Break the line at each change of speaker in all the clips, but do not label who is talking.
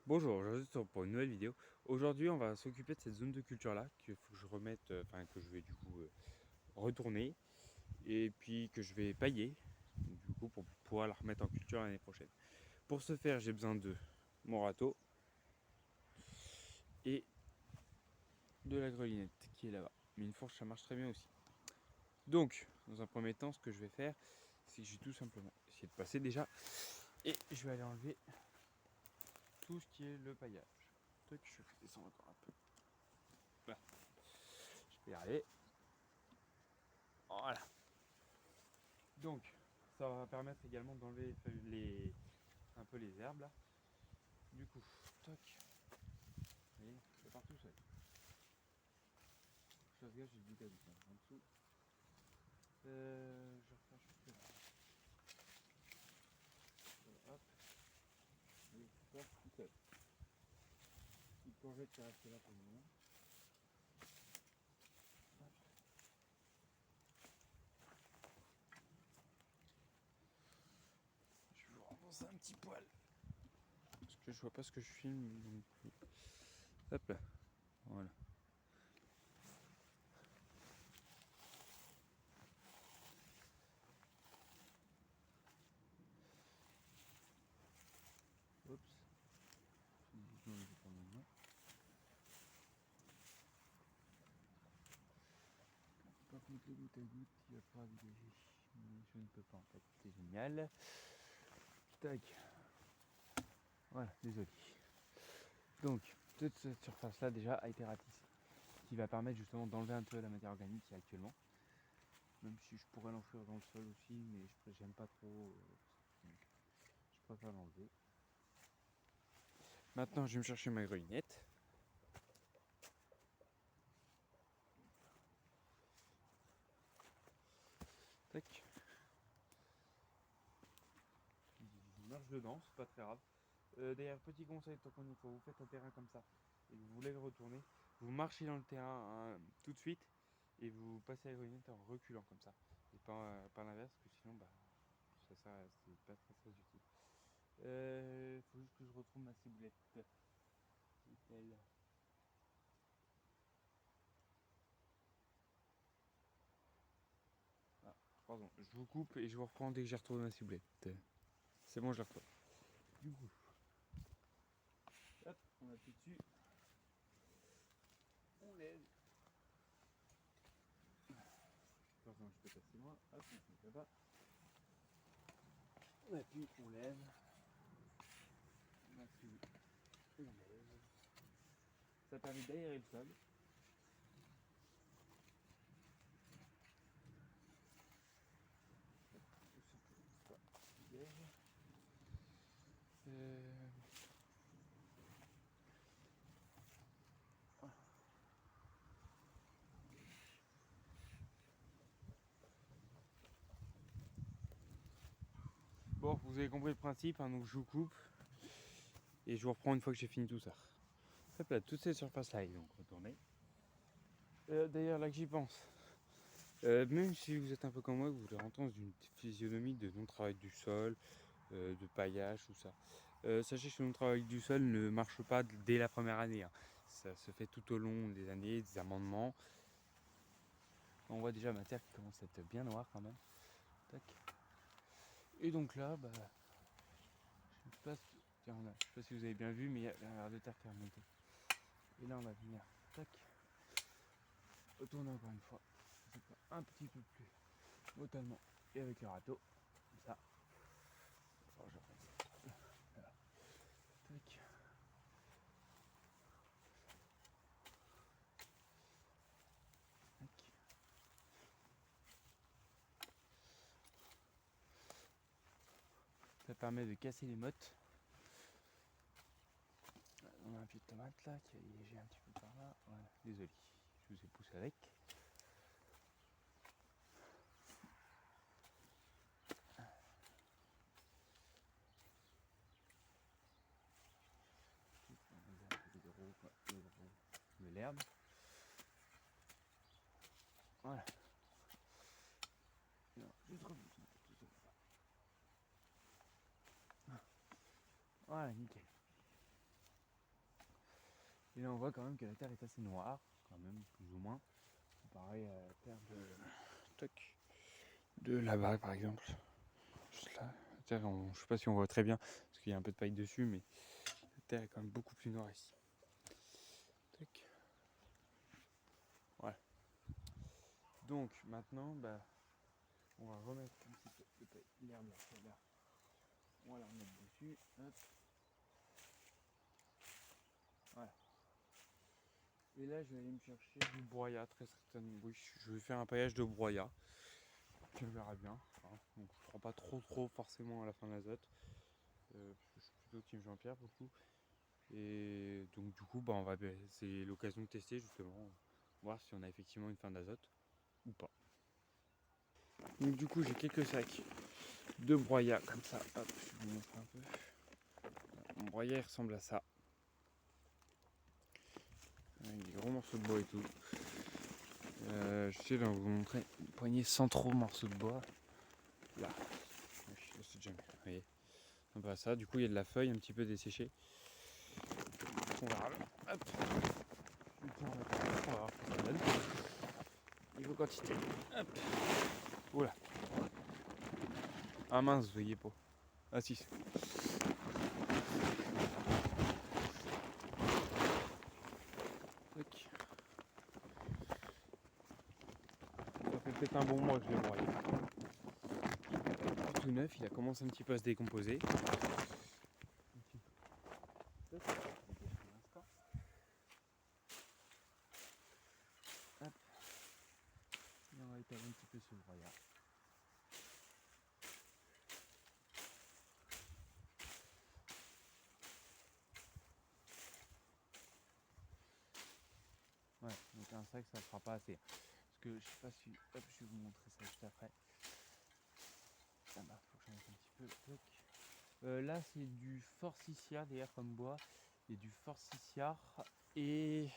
Bonjour, je suis pour une nouvelle vidéo. Aujourd'hui, on va s'occuper de cette zone de culture là qu'il faut que je remette, que je vais du coup retourner et puis que je vais pailler du coup pour pouvoir la remettre en culture l'année prochaine. Pour ce faire, j'ai besoin de mon râteau et de la grelinette qui est là-bas. Mais une fourche, ça marche très bien aussi. Donc, dans un premier temps, ce que je vais faire, c'est que je vais tout simplement essayer de passer déjà et je vais aller enlever tout ce qui est le paillage. Truc, je vais descendre encore un peu. Voilà, je vais y arriver. Voilà. Donc, ça va permettre également d'enlever un peu les herbes là. Du coup, toc, vous voyez, c'est partout seul. Je regarde, j'ai du cadeau en dessous. Je refais juste là. Voilà, hop, et ça tout seul. Une courgette qui est restée là pour le moment. Hop. Je vais vous renfoncer un petit poil. Parce que je vois pas ce que je filme non plus. Hop là, voilà. Oups. Je vais pas maintenant. Par contre, les gouttes à gouttes, il va falloir dégager. Mais je ne peux pas en fait. C'est génial. Tac. Voilà, désolé. Donc, toute cette surface-là déjà a été ratissée, qui va permettre justement d'enlever un peu la matière organique qu'il y a actuellement. Même si je pourrais l'enfouir dans le sol aussi, mais j'aime pas trop. Je préfère l'enlever. Maintenant, je vais me chercher ma grelinette. Tac. Je marche dedans, c'est pas très grave. D'ailleurs, petit conseil, tant qu'on y faut, vous faites un terrain comme ça et que vous voulez le retourner, vous marchez dans le terrain tout de suite et vous passez la grelinette en reculant comme ça. Et pas l'inverse, parce que sinon, c'est pas très utile. Faut juste que je retrouve ma ciboulette. Elle. Ah, pardon, je vous coupe et je vous reprends dès que j'ai retrouvé ma ciboulette. C'est bon, je la retrouve. Du coup, hop, on appuie dessus, on lève. Pardon, je peux passer loin. Hop, on se met là-bas. On appuie, on lève. On appuie, on lève. Ça permet d'aérer le sol. Euh, Bon, vous avez compris le principe, hein, donc je vous coupe et je vous reprends une fois que j'ai fini tout ça. Hop là, toutes ces surfaces-là, donc retournez. D'ailleurs, là que j'y pense, même si vous êtes un peu comme moi, que vous voulez rentrer dans une physionomie de non-travail du sol, de paillage, tout ça. Sachez que le travail du sol ne marche pas dès la première année, hein. Ça se fait tout au long des années, des amendements. On voit déjà ma terre qui commence à être bien noire quand même. Tac. Et donc là, je sais pas si, tiens, je sais pas si vous avez bien vu, mais il y a un verre de terre qui est remonté. Et là, on va venir, tac, retourner encore une fois. Un petit peu plus brutalement et avec le râteau, comme ça. Alors, voilà. Tac. Tac. Ça permet de casser les mottes. On a un pied de tomate là qui est léger un petit peu par là. Voilà, désolé, je vous ai poussé avec. On a un peu de gros, de l'herbe. Voilà. Alors, juste remonter tout ça. Voilà, nickel. Et là on voit quand même que la terre est assez noire, quand même, plus ou moins. Pareil à la terre de là-bas par exemple. Juste là. La terre, je sais pas si on voit très bien, parce qu'il y a un peu de paille dessus, mais la terre est quand même beaucoup plus noire ici. Tac. Voilà. Donc maintenant, on va remettre un petit peu de paille. L'herbe là, on va la remettre dessus. Hop. Voilà. Et là, je vais aller me chercher du broyat, très certainement. Oui, je vais faire un paillage de broyat. Puis on verra bien. Hein. Donc, je prends pas trop forcément à la fin d'azote. Je suis plutôt team Jean-Pierre pour le coup. Et donc, du coup, c'est l'occasion de tester justement, voir si on a effectivement une fin d'azote ou pas. Donc, du coup, j'ai quelques sacs de broyat comme ça. Hop, je vais vous montrer un peu. Mon broyat il ressemble à ça. Avec des gros morceaux de bois et tout. J'essaie de vous montrer une poignée sans trop morceaux de bois. Là, je sais jamais, vous voyez. Donc ça, du coup il y a de la feuille un petit peu desséchée. On verra. Hop. On va voir ce que ça donne. Niveau quantité. Hop. Oula. Ah mince, vous voyez pas. Ah si. Ça fait peut-être un bon mois que je l'ai broyé. Tout neuf, il a commencé un petit peu à se décomposer. Hop. Et on va étaler un petit peu sur le broyat. Ouais, donc un sac ça ne fera pas assez. Parce que je sais pas si. Hop, je vais vous montrer ça juste après. Ah bah, faut que j'en mette un petit peu. Là c'est du forsythia d'ailleurs comme bois. Et du forsythia et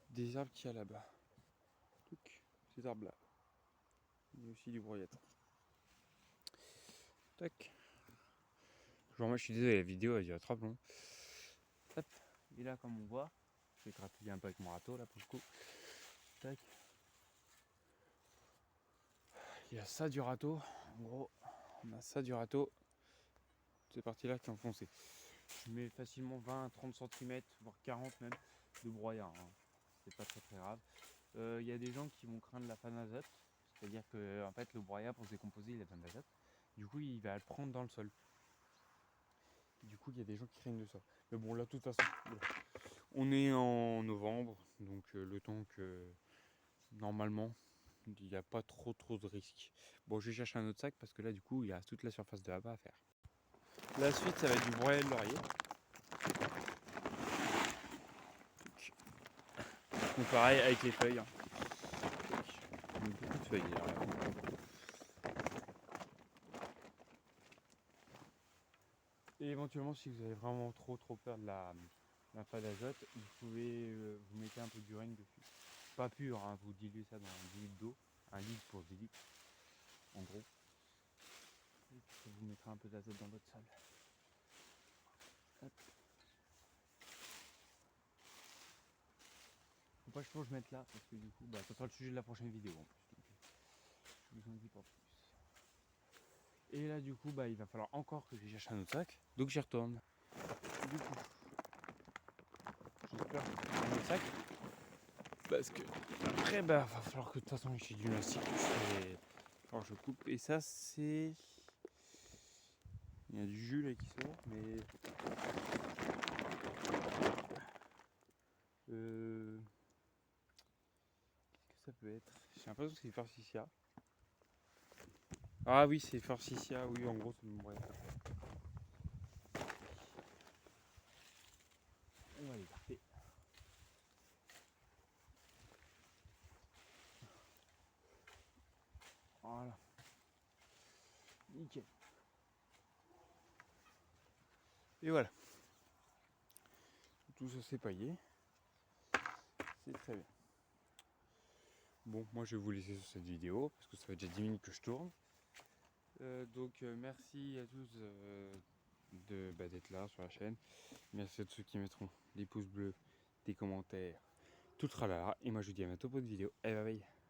des arbres qu'il y a là-bas. Ces arbres là. Il y a aussi du broyat. Tac. Genre moi je suis désolé, la vidéo elle dure trop long. Hop. Et là comme on voit, je vais gratouiller un peu avec mon râteau là pour le coup. Tac. Il y a ça du râteau. En gros, on a ça du râteau. Cette partie là qui est enfoncée. Je mets facilement 20-30 cm, voire 40 même, de broyat. Hein. C'est pas très grave. Il y a des gens qui vont craindre la panne d'azote. C'est-à-dire que en fait, le broyat pour se décomposer, il a besoin d'azote. Du coup, il va le prendre dans le sol. Du coup, il y a des gens qui craignent de ça. Mais bon, là, de toute façon, on est en novembre, donc le temps que normalement, il n'y a pas trop de risques. Bon, je vais chercher un autre sac parce que là, du coup, il y a toute la surface de là-bas à faire. La suite, ça va être du broyat de laurier. Donc pareil avec les feuilles. Hein. Beaucoup de feuilles. Là. Et éventuellement, si vous avez vraiment trop peur de la panne d'azote, vous pouvez vous mettez un peu d'urine dessus. Pas pur, hein, vous diluez ça dans 10 litres d'eau, 1 litre pour 10 litres, en gros. Et puis vous mettrez un peu d'azote dans votre sol. Hop. Faut pas que je mette là, parce que du coup, ça sera le sujet de la prochaine vidéo en plus. Donc, je vous en dis pas plus. Et là, du coup, il va falloir encore que je cherche un autre sac, donc j'y retourne. Du coup, j'espère que je vais un autre sac. Parce que après, va falloir que de toute façon, j'ai du mastic. Alors je coupe. Et ça, c'est. Il y a du jus là qui sort, mais. Qu'est-ce que ça peut être? J'ai l'impression que c'est Forsythia. Ah oui, c'est Forsythia. Oui, en gros, c'est le broyat. On va les garder. Voilà. Nickel. Et voilà. Tout ça c'est paillé. C'est très bien. Bon, moi je vais vous laisser sur cette vidéo parce que ça fait déjà 10 minutes que je tourne. Donc merci à tous d'être là sur la chaîne. Merci à tous ceux qui mettront des pouces bleus, des commentaires, tout le tralala. Et moi je vous dis à bientôt pour une vidéo. Et bye bye.